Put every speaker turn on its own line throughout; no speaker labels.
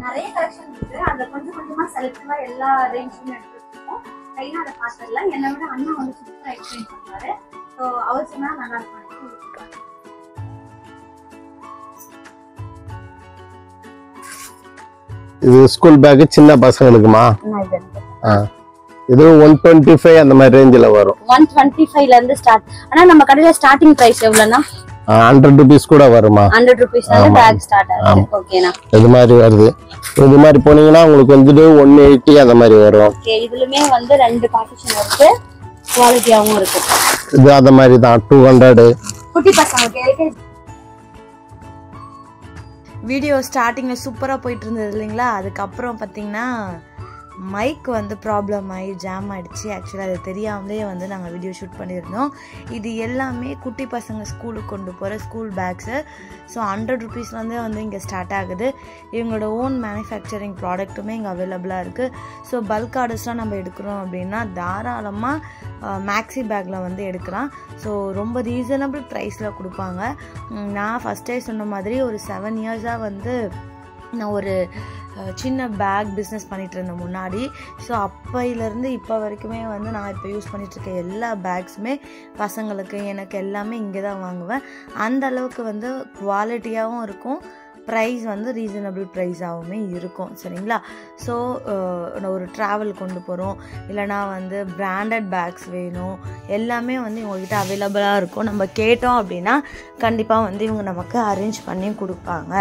நிறைய கலெக்ஷன் இருக்கு. அதை கொஞ்சம் கொஞ்சமா செலக்டிவா எல்லா ரேஞ்சுமே எடுத்துருக்கோம். கையில அதை பார்த்துடலாம். என்னை விட அண்ணா வந்து சூப்பரா எக்ஸ்பிளைன் பண்ணுவாரு. ஸோ அவர் சொன்னா நல்லா இருக்கும்.
இது ஸ்கூல் பேக் சின்ன பசங்களுக்குமா? இது 125 அந்த மாதிரி ரேஞ்சில வரும்.
125 ல இருந்து ஸ்டார்ட். ஆனா நம்ம கடையில ஸ்டார்டிங் பிரைஸ் எவ்வளவுனா
100 ரூபீஸ் கூட வருமா?
100 ரூபீஸ்ல இருந்து பேக் ஸ்டார்ட் ஆகுது. ஓகேனா இது
மாதிரி வருது. இது மாதிரி போனீங்கன்னா உங்களுக்கு வந்து 180 அந்த மாதிரி வரும்.
ஓகே, இதுலயே வந்து ரெண்டு பார்ட்டிஷன் இருக்கு. குவாலிட்டியாவும் இருக்கு.
இது அந்த மாதிரி தான் 200.
குட்டி பசங்களுக்கு
வீடியோ ஸ்டார்டிங்கில் சூப்பராக போயிட்டு இருந்தது இல்லைங்களா? அதுக்கப்புறம் பார்த்தீங்கன்னா மைக் வந்து ப்ராப்ளம் ஆகி ஜாம் ஆகிடுச்சு. ஆக்சுவலாக அது தெரியாமலே வந்து நாங்கள் வீடியோ ஷூட் பண்ணியிருந்தோம். இது எல்லாமே குட்டி பசங்க ஸ்கூலுக்கு கொண்டு போகிற ஸ்கூல் பேக்ஸு. ஸோ 100 ரூபீஸ்லேருந்தே வந்து இங்கே ஸ்டார்ட் ஆகுது. இவங்களோட ஓன் மேனுஃபேக்சரிங் ப்ராடக்ட்டுமே இங்கே அவைலபிளாக இருக்குது. ஸோ பல்க் ஆர்டர்ஸ்லாம் நம்ம எடுக்கிறோம் அப்படின்னா தாராளமாக மேக்ஸி பேக்கில் வந்து எடுக்கலாம். ஸோ ரொம்ப ரீசனபிள் ப்ரைஸில் கொடுப்பாங்க. நான் ஃபஸ்ட்டே சொன்ன மாதிரி ஒரு 7 இயர்ஸாக வந்து நான் ஒரு சின்ன பேக் பிஸ்னஸ் பண்ணிகிட்டு இருந்தேன் முன்னாடி. ஸோ அப்போயிலேருந்து இப்போ வரைக்குமே வந்து நான் இப்போ யூஸ் பண்ணிகிட்ருக்க எல்லா பேக்ஸுமே பசங்களுக்கு எனக்கு எல்லாமே இங்கே தான் வாங்குவேன். அந்த அளவுக்கு வந்து குவாலிட்டியாகவும் இருக்கும், ப்ரைஸ் வந்து ரீசனபிள் ப்ரைஸாகவுமே இருக்கும். சரிங்களா? ஸோ ஒரு ட்ராவல் கொண்டு போகிறோம், இல்லைனா வந்து பிராண்டட் பேக்ஸ் வேணும், எல்லாமே வந்து இவங்ககிட்ட அவைலபிளாக இருக்கும். நம்ம கேட்டோம் அப்படின்னா கண்டிப்பாக வந்து இவங்க நமக்கு அரேஞ்ச் பண்ணி கொடுப்பாங்க.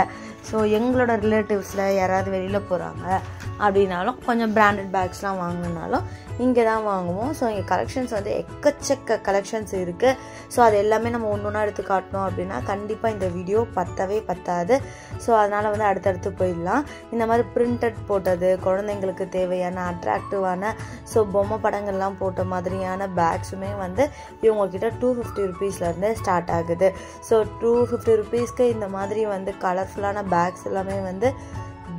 ஸோ எங்களோட ரிலேட்டிவ்ஸில் யாராவது வெளியில் போகிறாங்க அப்படின்னாலும் கொஞ்சம் பிராண்டட் பேக்ஸ்லாம் வாங்கினாலும் இங்கே தான் வாங்குவோம். ஸோ இங்கே கலெக்ஷன்ஸ் வந்து எக்கச்சக்க கலெக்ஷன்ஸ் இருக்குது. ஸோ அது எல்லாமே நம்ம ஒன்று ஒன்றா எடுத்து காட்டணும் அப்படின்னா கண்டிப்பாக இந்த வீடியோ பத்தாது. ஸோ அதனால் வந்து அடுத்தடுத்து போயிடலாம். இந்த மாதிரி பிரிண்டட் போட்டது, குழந்தைங்களுக்கு தேவையான அட்ராக்டிவான ஸோ பொம்மை படங்கள்லாம் போட்ட மாதிரியான பேக்ஸுமே வந்து இவங்கக்கிட்ட 250 ரூபீஸ்லேருந்தே ஸ்டார்ட் ஆகுது. ஸோ 250 ரூபீஸ்க்கு இந்த மாதிரி வந்து கலர்ஃபுல்லான பேக்ஸ் எல்லாமே வந்து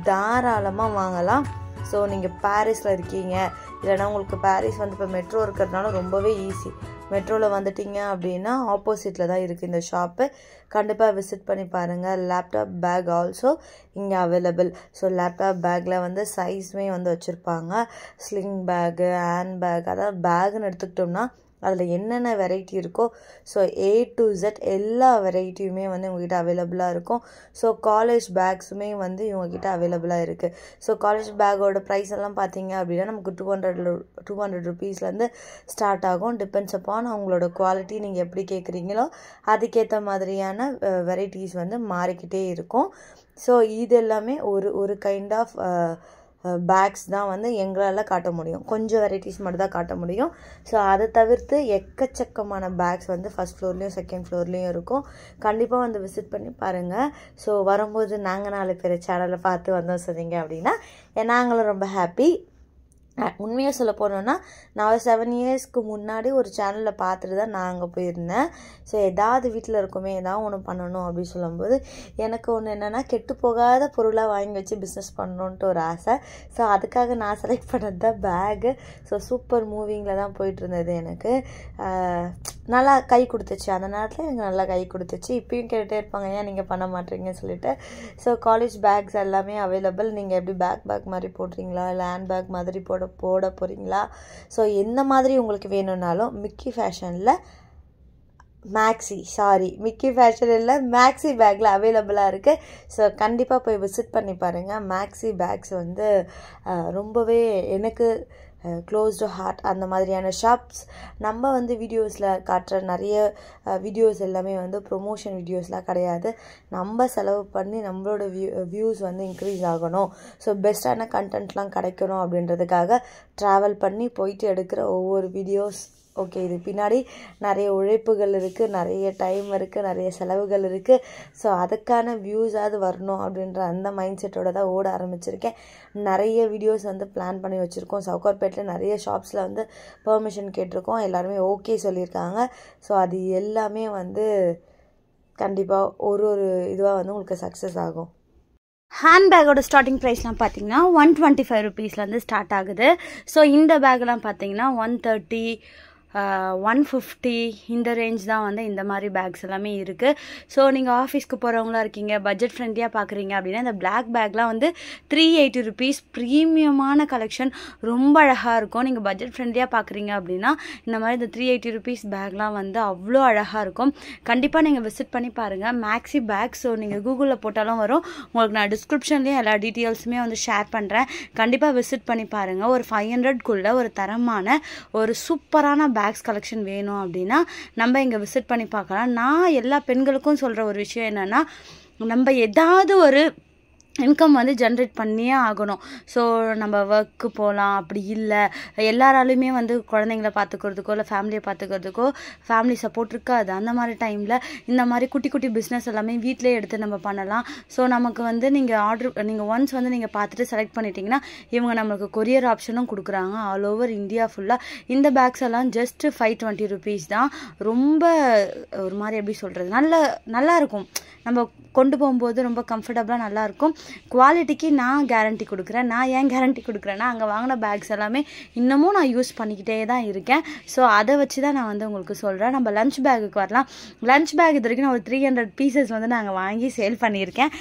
தாராளமாக வாங்கலாம். ஸோ நீங்கள் பாரிஸில் இருக்கீங்க, இல்லைனா உங்களுக்கு பாரிஸ் வந்து இப்போ மெட்ரோ இருக்கிறதுனால ரொம்பவே ஈஸி. மெட்ரோவில் வந்துட்டிங்க அப்படின்னா ஆப்போசிட்டில் தான் இருக்குது இந்த ஷாப்பு. கண்டிப்பாக விசிட் பண்ணி பாருங்கள். லேப்டாப் பேக் ஆல்சோ இங்கே அவைலபிள். ஸோ லேப்டாப் பேக்கில் வந்து சைஸுமே வந்து வச்சுருப்பாங்க. ஸ்லிங் பேக்கு, ஹேண்ட் பேக், அதாவது பேக்குன்னு எடுத்துக்கிட்டோம்னா அதில் என்னென்ன வெரைட்டி இருக்கோ ஸோ A to Z எல்லா வெரைட்டியுமே வந்து இவங்ககிட்ட அவைலபிளாக இருக்கும். ஸோ காலேஜ் பேக்ஸுமே வந்து இவங்ககிட்ட அவைலபிளாக இருக்குது. ஸோ காலேஜ் பேக்கோட ப்ரைஸ் எல்லாம் பார்த்தீங்க அப்படின்னா நமக்கு 200 ரூபீஸ்லேருந்து ஸ்டார்ட் ஆகும். டிபெண்ட்ஸ் அப்பான் அவங்களோட குவாலிட்டி, நீங்கள் எப்படி கேட்குறீங்களோ அதுக்கேற்ற மாதிரியான வெரைட்டிஸ் வந்து மாறிக்கிட்டே இருக்கும். ஸோ இது எல்லாமே ஒரு கைண்ட் ஆஃப் பேக்ஸ் தான் வந்து எங்களால் காட்ட முடியும். கொஞ்சம் வெரைட்டிஸ் மட்டும் தான் காட்ட முடியும். ஸோ அதை தவிர்த்து எக்கச்சக்கமான பேக்ஸ் வந்து ஃபஸ்ட் ஃப்ளோர்லேயும் செகண்ட் ஃப்ளோர்லேயும் இருக்கும். கண்டிப்பாக வந்து விசிட் பண்ணி பாருங்கள். ஸோ வரும்போது நாங்கள் 4 பேர் சேனலை பார்த்து வந்தோம் சொன்னீங்க அப்படின்னா நாங்களும் ரொம்ப ஹாப்பி. உண்மையாக சொல்ல போனோன்னா நான் ஒரு 7 இயர்ஸ்க்கு முன்னாடி ஒரு சேனலில் பார்த்துட்டு தான் நான் அங்கே போயிருந்தேன். ஸோ ஏதாவது வீட்டில் இருக்குமே, ஏதாவது ஒன்று பண்ணணும் அப்படின்னு சொல்லும்போது எனக்கு ஒன்று என்னென்னா கெட்டு போகாத பொருளாக வாங்கி வச்சு பிஸ்னஸ் பண்ணணுன்ட்டு ஒரு ஆசை. ஸோ அதுக்காக நான் செலக்ட் பண்ணது தான் பேகு. ஸோ சூப்பர் மூவிங்கில் தான் போயிட்டு இருந்தது. எனக்கு நல்லா கை கொடுத்துச்சு. அந்த நேரத்தில் எனக்கு நல்லா கை கொடுத்துச்சு. இப்பயும் கேட்டுகிட்டே இருப்பாங்க ஏன் நீங்கள் பண்ண மாட்டீங்கன்னு சொல்லிட்டு. ஸோ காலேஜ் பேக்ஸ் எல்லாமே அவைலபிள். நீங்கள் எப்படி பேக் மாதிரி போடுறீங்களா, இல்லை ஹேண்ட் பேக் மாதிரி போட போகிறீங்களா, ஸோ எந்த மாதிரி உங்களுக்கு வேணும்னாலும் மிக்கி ஃபேஷனில் மிக்கி ஃபேஷனில் மேக்ஸி பேக்கில் அவைலபிளாக இருக்குது. ஸோ கண்டிப்பாக போய் விசிட் பண்ணி பாருங்கள். மேக்ஸி பேக்ஸ் வந்து ரொம்பவே எனக்கு க்ளோஸ் டு ஹார்ட். அந்த மாதிரியான ஷாப்ஸ் நம்ம வந்து வீடியோஸில் காட்டுற நிறைய வீடியோஸ் எல்லாமே வந்து ப்ரொமோஷன் வீடியோஸ்லாம் கிடையாது. நம்ம செலவு பண்ணி நம்மளோட வியூஸ் வந்து இன்க்ரீஸ் ஆகணும், ஸோ பெஸ்ட்டான கண்டென்ட்லாம் கிடைக்கணும் அப்படின்றதுக்காக ட்ராவல் பண்ணி போயிட்டு எடுக்கிற ஒவ்வொரு வீடியோஸ். ஓகே, இது பின்னாடி நிறைய உழைப்புகள் இருக்குது, நிறைய டைம் இருக்குது, நிறைய செலவுகள் இருக்குது. ஸோ அதுக்கான வியூஸாவது வரணும் அப்படின்ற அந்த மைண்ட் செட்டோட தான் ஓட ஆரம்பிச்சிருக்கேன். நிறைய வீடியோஸ் வந்து பிளான் பண்ணி வச்சுருக்கோம். சவுகார்பேட்டில் நிறைய ஷாப்ஸில் வந்து பெர்மிஷன் கேட்டிருக்கோம். எல்லாருமே ஓகே சொல்லியிருக்காங்க. ஸோ அது எல்லாமே வந்து கண்டிப்பாக ஒரு இதுவாக வந்து உங்களுக்கு சக்ஸஸ் ஆகும்.
ஹேண்ட் பேக்கோட ஸ்டார்டிங் ப்ரைஸ்லாம் பார்த்தீங்கன்னா 125 ரூபீஸ்லேருந்து ஸ்டார்ட் ஆகுது. ஸோ இந்த பேக்லாம் பார்த்தீங்கன்னா 130
150 இந்த ரேஞ்ச் தான் வந்து இந்த மாதிரி பேக்ஸ் எல்லாமே இருக்குது. ஸோ நீங்கள் ஆஃபீஸ்க்கு போகிறவங்களா இருக்கீங்க, பட்ஜெட் ஃப்ரெண்ட்லியாக பார்க்குறீங்க அப்படின்னா இந்த பிளாக் பேக்லாம் வந்து 380 rupees ப்ரீமியமான கலெக்ஷன், ரொம்ப அழகாக இருக்கும். நீங்கள் பட்ஜெட் ஃப்ரெண்ட்லியாக பார்க்குறீங்க அப்படின்னா இந்த மாதிரி இந்த 380 rupees பேக்லாம் வந்து அவ்வளோ அழகாக இருக்கும். கண்டிப்பாக நீங்கள் விசிட் பண்ணி பாருங்கள். மேக்ஸி பேக், ஸோ நீங்கள் கூகுளில் போட்டாலும் வரும். உங்களுக்கு நான் டிஸ்கிரிப்ஷன்லேயும் எல்லா டீட்டெயில்ஸுமே வந்து ஷேர் பண்ணுறேன். கண்டிப்பாக விசிட் பண்ணி பாருங்கள். ஒரு 500க்குள்ளே ஒரு தரமான ஒரு சூப்பரான பேக்ஸ் கலெக்ஷன் வேணும் அப்படின்னா நம்ம இங்கே விசிட் பண்ணி பார்க்கலாம். நான் எல்லா பெண்களுக்கும் சொல்கிற ஒரு விஷயம் என்னென்னா, நம்ம ஏதாவது ஒரு இன்கம் வந்து ஜென்ரேட் பண்ணியே ஆகணும். ஸோ நம்ம ஒர்க்கு போகலாம், அப்படி இல்லை எல்லாராலையுமே வந்து குழந்தைங்கள பார்த்துக்கிறதுக்கோ இல்லை ஃபேமிலியை பார்த்துக்கிறதுக்கோ ஃபேமிலி சப்போர்ட் இருக்காது. அந்த மாதிரி டைமில் இந்த மாதிரி குட்டி குட்டி பிஸ்னஸ் எல்லாமே வீட்டிலே எடுத்து நம்ம பண்ணலாம். ஸோ நமக்கு வந்து நீங்கள் ஒன்ஸ் வந்து நீங்கள் பார்த்துட்டு செலக்ட் பண்ணிட்டீங்கன்னா இவங்க நம்மளுக்கு கொரியர் ஆப்ஷனும் கொடுக்குறாங்க ஆல் ஓவர் இந்தியா ஃபுல்லாக. இந்த பேக்ஸ் எல்லாம் ஜஸ்ட் 520 rupees தான். ரொம்ப ஒரு மாதிரி எப்படி சொல்கிறது, நல்லாயிருக்கும். நம்ம கொண்டு போகும்போது ரொம்ப கம்ஃபர்டபுளாக நல்லாயிருக்கும். குவாலிட்டிக்கு நான் கேரண்டி கொடுக்குறேன். நான் ஏன் கேரண்டி கொடுக்குறேன்னா, அங்கே வாங்கின பேக்ஸ் எல்லாமே இன்னமும் நான் யூஸ் பண்ணிக்கிட்டே தான் இருக்கேன். ஸோ அதை வச்சு தான் நான் வந்து உங்களுக்கு சொல்கிறேன். நம்ம லஞ்ச் பேக்குக்கு வரலாம். லஞ்ச் பேக் இது வரைக்கும் நான் ஒரு 300 pieces வந்து நாங்கள் வாங்கி சேல் பண்ணியிருக்கேன்.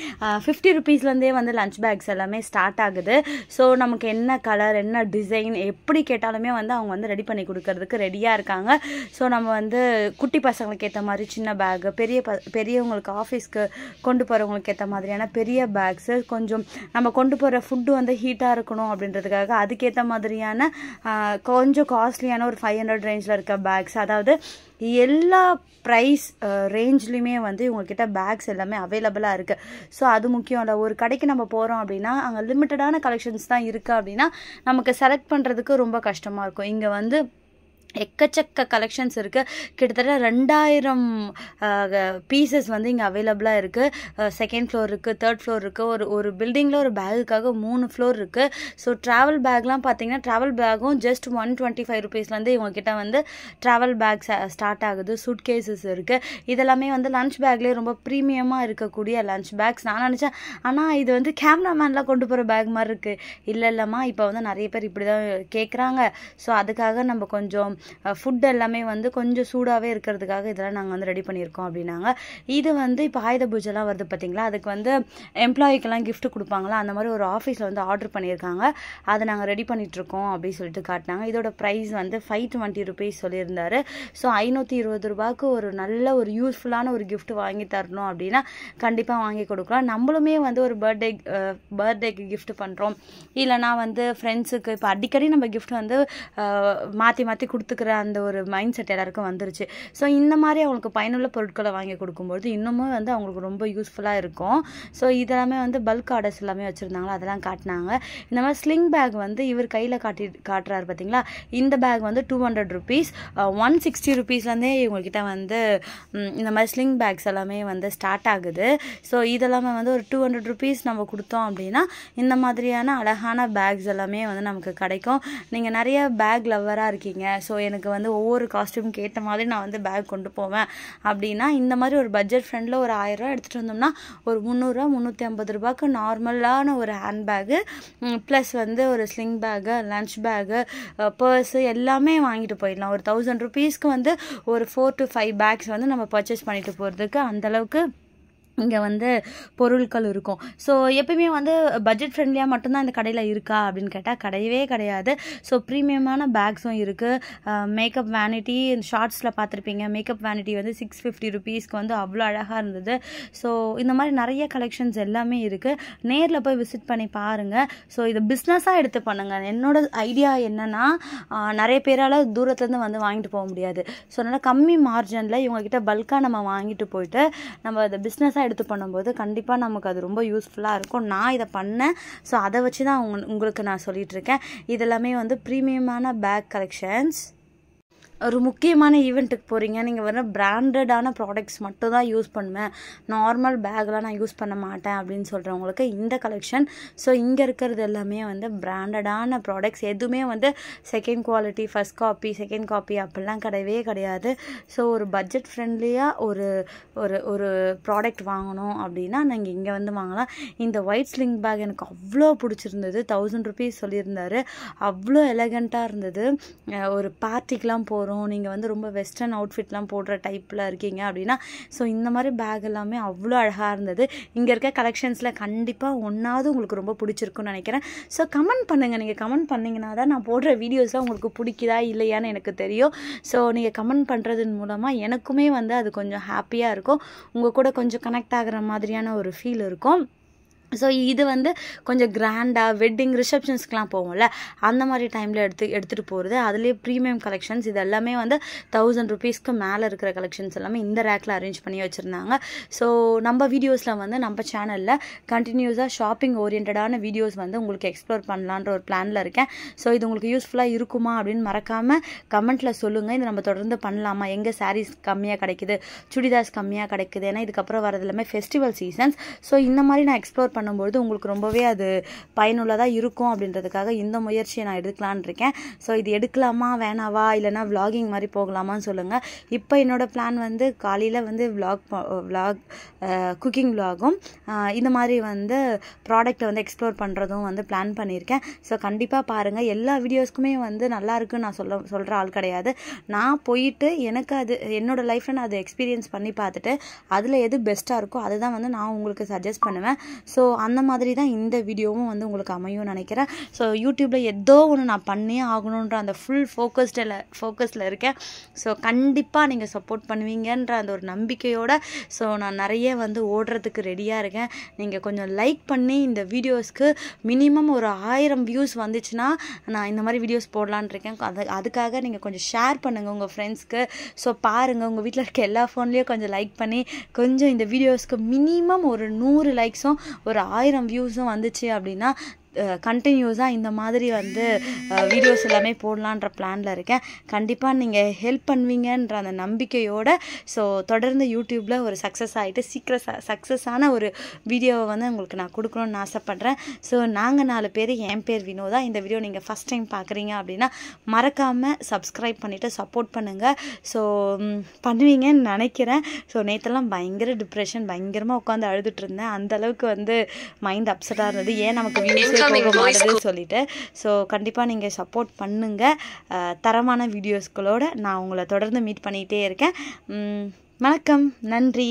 50 rupeesலேருந்தே வந்து லஞ்ச் பேக்ஸ் எல்லாமே ஸ்டார்ட் ஆகுது. ஸோ நமக்கு என்ன கலர், என்ன டிசைன், எப்படி கேட்டாலுமே வந்து அவங்க வந்து ரெடி பண்ணி கொடுக்கறதுக்கு ரெடியாக இருக்காங்க. ஸோ நம்ம வந்து குட்டி பசங்களுக்கு ஏற்ற மாதிரி சின்ன பேக்கு, பெரியவங்களுக்கு ஆஃபீஸ்க்கு கொண்டு போகிறவங்களுக்கு ஏற்ற மாதிரியான பெரிய பேக்ஸு, கொஞ்சம் நம்ம கொண்டு போகிற ஃபுட்டு வந்து ஹீட்டாக இருக்கணும் அப்படின்றதுக்காக அதுக்கேற்ற மாதிரியான கொஞ்சம் காஸ்ட்லியான ஒரு 500 ரேஞ்சில் இருக்க பேக்ஸ், அதாவது எல்லா ப்ரைஸ் ரேஞ்ச்லேயுமே வந்து இவங்கக்கிட்ட பேக்ஸ் எல்லாமே அவைலபிளாக இருக்குது. ஸோ அது முக்கியம் இல்லை. ஒரு கடைக்கு நம்ம போகிறோம் அப்படின்னா அங்கே லிமிட்டடான கலெக்ஷன்ஸ் தான் இருக்குது அப்படின்னா நமக்கு செலக்ட் பண்ணுறதுக்கு ரொம்ப கஷ்டமாக இருக்கும். இங்கே வந்து எக்கச்சக்க கலெக்ஷன்ஸ் இருக்குது. கிட்டத்தட்ட 2000 பீசஸ் வந்து இங்கே அவைலபிளாக இருக்குது. செகண்ட் ஃப்ளோர் இருக்குது, தேர்ட் ஃப்ளோர் இருக்குது. ஒரு பில்டிங்கில் ஒரு பேகுக்காக 3 ஃப்ளோர் இருக்குது. ஸோ ட்ராவல் பேக்லாம் பார்த்தீங்கன்னா ட்ராவல் பேக்கும் ஜஸ்ட் 125 rupeesலேருந்து இவங்ககிட்ட வந்து ட்ராவல் பேக்ஸ் ஸ்டார்ட் ஆகுது. சூட் கேசஸ் இருக்குது. இதெல்லாமே வந்து லஞ்ச் பேக்லேயே ரொம்ப ப்ரீமியமாக இருக்கக்கூடிய லஞ்ச் பேக்ஸ். நான் நினச்சேன், ஆனால் இது வந்து கேமராமேன்லாம் கொண்டு போகிற பேக் மாதிரி இருக்குது. இல்லைம்மா, இப்போ வந்து நிறைய பேர் இப்படி தான் கேட்குறாங்க. ஸோ அதுக்காக நம்ம கொஞ்சம் ஃபுட் எல்லாமே வந்து கொஞ்சம் சூடாகவே இருக்கிறதுக்காக இதெல்லாம் நாங்கள் வந்து ரெடி பண்ணியிருக்கோம் அப்படின்னாங்க. இது வந்து இப்போ ஆயுத பூஜைலாம் வருது பார்த்தீங்களா, அதுக்கு வந்து எம்ப்ளாயிக்கெல்லாம் கிஃப்ட் கொடுப்பாங்களா, அந்த மாதிரி ஒரு ஆஃபீஸில் வந்து ஆர்டர் பண்ணியிருக்காங்க. அதை நாங்கள் ரெடி பண்ணிகிட்ருக்கோம் அப்படின்னு சொல்லிட்டு காட்டினாங்க. இதோட ப்ரைஸ் வந்து 520 rupees சொல்லியிருந்தாரு. ஸோ 520 ரூபாய்க்கு ஒரு நல்ல ஒரு யூஸ்ஃபுல்லான ஒரு கிஃப்ட் வாங்கி தரணும் அப்படின்னா கண்டிப்பாக வாங்கி கொடுக்கலாம். நம்மளுமே வந்து ஒரு பர்த்டேக்கு கிஃப்ட் பண்ணுறோம், இல்லைனா வந்து ஃப்ரெண்ட்ஸுக்கு இப்போ அடிக்கடி நம்ம கிஃப்ட் வந்து மாற்றி கொடுத்துக்கிற அந்த ஒரு மைண்ட் செட் எல்லாருக்கும் வந்துருச்சு. ஸோ இந்த மாதிரி அவங்களுக்கு பயனுள்ள பொருட்களை வாங்கி கொடுக்கும்போது இன்னமும் வந்து அவங்களுக்கு ரொம்ப யூஸ்ஃபுல்லாக இருக்கும். ஸோ இதெல்லாமே வந்து பல்க் ஆர்டர்ஸ் எல்லாமே வச்சுருந்தாங்களா, அதெல்லாம் காட்டினாங்க. இந்த மாதிரி ஸ்லிங் பேக் வந்து இவர் கையில் காட்டுறாரு பார்த்தீங்களா, இந்த பேக் வந்து 200 rupees. 160 rupeesலேருந்தே இவங்ககிட்ட வந்து இந்த மாதிரி ஸ்லிங் பேக்ஸ் எல்லாமே வந்து ஸ்டார்ட் ஆகுது. ஸோ இதெல்லாமே வந்து ஒரு 200 rupees நம்ம கொடுத்தோம் அப்படின்னா இந்த மாதிரியான அழகான பேக்ஸ் எல்லாமே வந்து நமக்கு கிடைக்கும். நீங்கள் நிறைய பேக் லவ்வராக இருக்கீங்க, ஸோ எனக்கு வந்து ஒவ்வொரு காஸ்ட்யூமுக்கு ஏற்ற மாதிரி நான் வந்து பேக் கொண்டு போவேன் அப்படின்னா இந்த மாதிரி ஒரு பட்ஜெட் ஃப்ரெண்டில் ஒரு 1000 ரூபா எடுத்துகிட்டு வந்தோம்னா ஒரு 300 350 ரூபாய்க்கு நார்மலான ஒரு ஹேண்ட் பேக்கு ப்ளஸ் வந்து ஒரு sling bag, lunch bag, purse எல்லாமே வாங்கிட்டு போயிடலாம். ஒரு 1000 rupeesக்கு வந்து ஒரு 4 to 5 பேக்ஸ் வந்து நம்ம பர்ச்சேஸ் பண்ணிட்டு போகிறதுக்கு அந்தளவுக்கு இங்கே வந்து பொருட்கள் இருக்கும். ஸோ எப்பயுமே வந்து பட்ஜெட் ஃப்ரெண்ட்லியாக மட்டும்தான் இந்த கடையில் இருக்கா அப்படின்னு கேட்டால் கிடையவே கிடையாது. ஸோ ப்ரீமியமான பேக்ஸும் இருக்குது. மேக்கப் வேனிட்டி ஷார்ட்ஸில் பார்த்துருப்பீங்க. மேக்கப் வேனிட்டி வந்து 650 rupeesக்கு வந்து அவ்வளோ அழகாக இருந்தது. ஸோ இந்த மாதிரி நிறைய கலெக்ஷன்ஸ் எல்லாமே இருக்குது. நேரில் போய் விசிட் பண்ணி பாருங்கள். ஸோ இது பிஸ்னஸாக எடுத்து பண்ணுங்கள். என்னோட ஐடியா என்னென்னா, நிறைய பேரால் தூரத்துலேருந்து வந்து வாங்கிட்டு போக முடியாது. ஸோ அதனால் கம்மி மார்ஜனில் இவங்ககிட்ட பல்காக நம்ம வாங்கிட்டு போயிட்டு நம்ம அதை பிஸ்னஸாக எடுத்து பண்ணும்போது கண்டிப்பாக நமக்கு அது ரொம்ப யூஸ்ஃபுல்லாக இருக்கும். நான் இதை பண்ணேன். ஸோ அதை வச்சு தான் உங்களுக்கு நான் சொல்லிகிட்ருக்கேன். இதெல்லாமே வந்து ப்ரீமியமான பேக் கலெக்ஷன்ஸ். ஒரு முக்கியமான ஈவெண்ட்டுக்கு போகிறீங்க, நீங்கள் வர பிராண்டடான ப்ராடக்ட்ஸ் மட்டும் தான் யூஸ் பண்ணுவேன், நார்மல் பேக்லாம் நான் யூஸ் பண்ண மாட்டேன் அப்படின்னு சொல்கிறவங்களுக்கு இந்த கலெக்ஷன். ஸோ இங்கே இருக்கிறது எல்லாமே வந்து பிராண்டடான ப்ராடக்ட்ஸ். எதுவுமே வந்து second quality, first copy, second copy அப்படிலாம் கிடையவே கிடையாது. ஸோ ஒரு பட்ஜெட் ஃப்ரெண்ட்லியாக ஒரு ஒரு ஒரு ப்ராடக்ட் வாங்கணும் அப்படின்னா நீங்கள் இங்கே வந்து வாங்கலாம். இந்த ஒயிட் ஸ்லிங் பேக் எனக்கு அவ்வளோ பிடிச்சிருந்தது. 1000 rupees சொல்லியிருந்தாரு. அவ்வளோ எலகண்ட்டாக இருந்தது. ஒரு பார்ட்டிக்கெலாம் போகிறோம் போகிறோம், நீங்கள் வந்து ரொம்ப வெஸ்டர்ன் அவுட்ஃபிட்லாம் போடுற டைப்பில் இருக்கீங்க அப்படின்னா ஸோ இந்த மாதிரி பேக் எல்லாமே அவ்வளோ அழகாக இருந்தது. இங்கே இருக்க கலெக்ஷன்ஸில் கண்டிப்பாக ஒன்றாவது உங்களுக்கு ரொம்ப பிடிச்சிருக்குன்னு நினைக்கிறேன். ஸோ கமெண்ட் பண்ணுங்கள். நீங்கள் கமெண்ட் பண்ணிங்கன்னா தான் நான் போடுற வீடியோஸில் உங்களுக்கு பிடிக்குதா இல்லையான்னு எனக்கு தெரியும். ஸோ நீங்கள் கமெண்ட் பண்ணுறதன் மூலமாக எனக்குமே வந்து அது கொஞ்சம் ஹாப்பியாக இருக்கும், உங்கள் கூட கொஞ்சம் கனெக்ட் ஆகிற மாதிரியான ஒரு ஃபீல் இருக்கும். ஸோ இது வந்து கொஞ்சம் கிராண்டாக வெட்டிங் ரிசப்ஷன்ஸ்க்கெலாம் போவோம்ல, அந்த மாதிரி டைமில் எடுத்துகிட்டு போகிறது. அதுலேயே ப்ரீமியம் கலெக்ஷன்ஸ் இது எல்லாமே வந்து 1000 rupeesக்கு மேலே இருக்கிற கலெக்ஷன்ஸ் எல்லாமே இந்த ரேக்கில் அரேஞ்ச் பண்ணி வச்சுருந்தாங்க. ஸோ நம்ம வீடியோஸில் வந்து நம்ம சேனலில் கண்டினியூஸாக ஷாப்பிங் ஓரியன்டான வீடியோஸ் வந்து உங்களுக்கு எக்ஸ்ப்ளோர் பண்ணலான்ற ஒரு பிளானில் இருக்கேன். ஸோ இது உங்களுக்கு யூஸ்ஃபுல்லாக இருக்குமா அப்படின்னு மறக்காமல் கமெண்ட்டில் சொல்லுங்கள். இது நம்ம தொடர்ந்து பண்ணலாமா, எங்கே சாரீஸ் கம்மியாக கிடைக்குது, சுடிதார்ஸ் கம்மியாக கிடைக்குது, ஏன்னா இதுக்கப்புறம் வரது எல்லாமே ஃபெஸ்டிவல் சீசன்ஸ். ஸோ இந்த மாதிரி நான் எக்ஸ்ப்ளோர் பண்ணும்போது உங்களுக்கு ரொம்பவே அது பயனுள்ளதாக இருக்கும் அப்படின்றதுக்காக இந்த முயற்சியை நான் எடுக்கலான்னு இருக்கேன். ஸோ இது எடுக்கலாமா வேணாவா இல்லைனா விலாகிங் மாதிரி போகலாமான்னு சொல்லுங்கள். இப்போ என்னோடய பிளான் வந்து காலையில் வந்து விலாக் குக்கிங் விலாகும் இந்த மாதிரி வந்து ப்ராடக்ட்டை வந்து எக்ஸ்ப்ளோர் பண்ணுறதும் வந்து பிளான் பண்ணியிருக்கேன். ஸோ கண்டிப்பாக பாருங்கள். எல்லா வீடியோஸ்க்குமே வந்து நல்லா இருக்குன்னு நான் சொல்கிற ஆள் கிடையாது. நான் போயிட்டு எனக்கு அது என்னோடய லைஃப்பில் நான் அதை எக்ஸ்பீரியன்ஸ் பண்ணி பார்த்துட்டு அதில் எது பெஸ்ட்டாக இருக்கோ அதை தான் வந்து நான் உங்களுக்கு சஜஸ்ட் பண்ணுவேன். ஸோ அந்த மாதிரி தான் இந்த வீடியோவும் வந்து உங்களுக்கு அமையும் நினைக்கிறேன். ஸோ யூடியூப்பில் ஏதோ ஒன்று நான் பண்ணியே ஆகணுன்ற அந்த ஃபுல் ஃபோக்கஸில் இருக்கேன். ஸோ கண்டிப்பாக நீங்கள் சப்போர்ட் பண்ணுவீங்கன்ற அந்த ஒரு நம்பிக்கையோடு ஸோ நான் நிறைய வந்து ஓடுறதுக்கு ரெடியாக இருக்கேன். நீங்கள் கொஞ்சம் லைக் பண்ணி இந்த வீடியோஸ்க்கு மினிமம் ஒரு 1000 வியூஸ் வந்துச்சுன்னா நான் இந்த மாதிரி வீடியோஸ் போடலான் இருக்கேன். அதுக்காக நீங்கள் கொஞ்சம் ஷேர் பண்ணுங்கள் உங்கள் ஃப்ரெண்ட்ஸ்க்கு. ஸோ பாருங்கள், உங்கள் வீட்டில் இருக்க எல்லா ஃபோன்லேயும் கொஞ்சம் லைக் பண்ணி கொஞ்சம் இந்த வீடியோஸ்க்கு மினிமம் ஒரு 100 லைக்ஸும் ஒரு 1000 வியூஸும் வந்துச்சு அப்படின்னா கண்டினியூஸாக இந்த மாதிரி வந்து வீடியோஸ் எல்லாமே போடலான்ற பிளானில் இருக்கேன். கண்டிப்பாக நீங்கள் ஹெல்ப் பண்ணுவீங்கன்ற அந்த நம்பிக்கையோடு ஸோ தொடர்ந்து யூடியூப்பில் ஒரு சக்ஸஸ் ஆகிட்டு சீக்கிரம் சக்ஸஸான ஒரு வீடியோவை வந்து உங்களுக்கு நான் கொடுக்கணுன்னு ஆசைப்பட்றேன். ஸோ நாங்கள் 4 பேர், என் பேர் வினோதா. இந்த வீடியோ நீங்கள் ஃபஸ்ட் டைம் பார்க்குறீங்க அப்படின்னா மறக்காமல் சப்ஸ்கிரைப் பண்ணிவிட்டு சப்போர்ட் பண்ணுங்கள். ஸோ பண்ணுவீங்கன்னு நினைக்கிறேன். ஸோ நேற்றெல்லாம் பயங்கர டிப்ரெஷன், பயங்கரமாக உட்காந்து அழுதுட்டு இருந்தேன். அந்தளவுக்கு வந்து மைண்ட் அப்செட்டாக இருந்தது, ஏன் நமக்கு வியூஸே சொல்லிட்டு. ஸோ கண்டிப்பாக நீங்கள் சப்போர்ட் பண்ணுங்கள். தரமான வீடியோஸ்களோட நான் உங்களை தொடர்ந்து மீட் பண்ணிகிட்டே இருக்கேன். வணக்கம். நன்றி.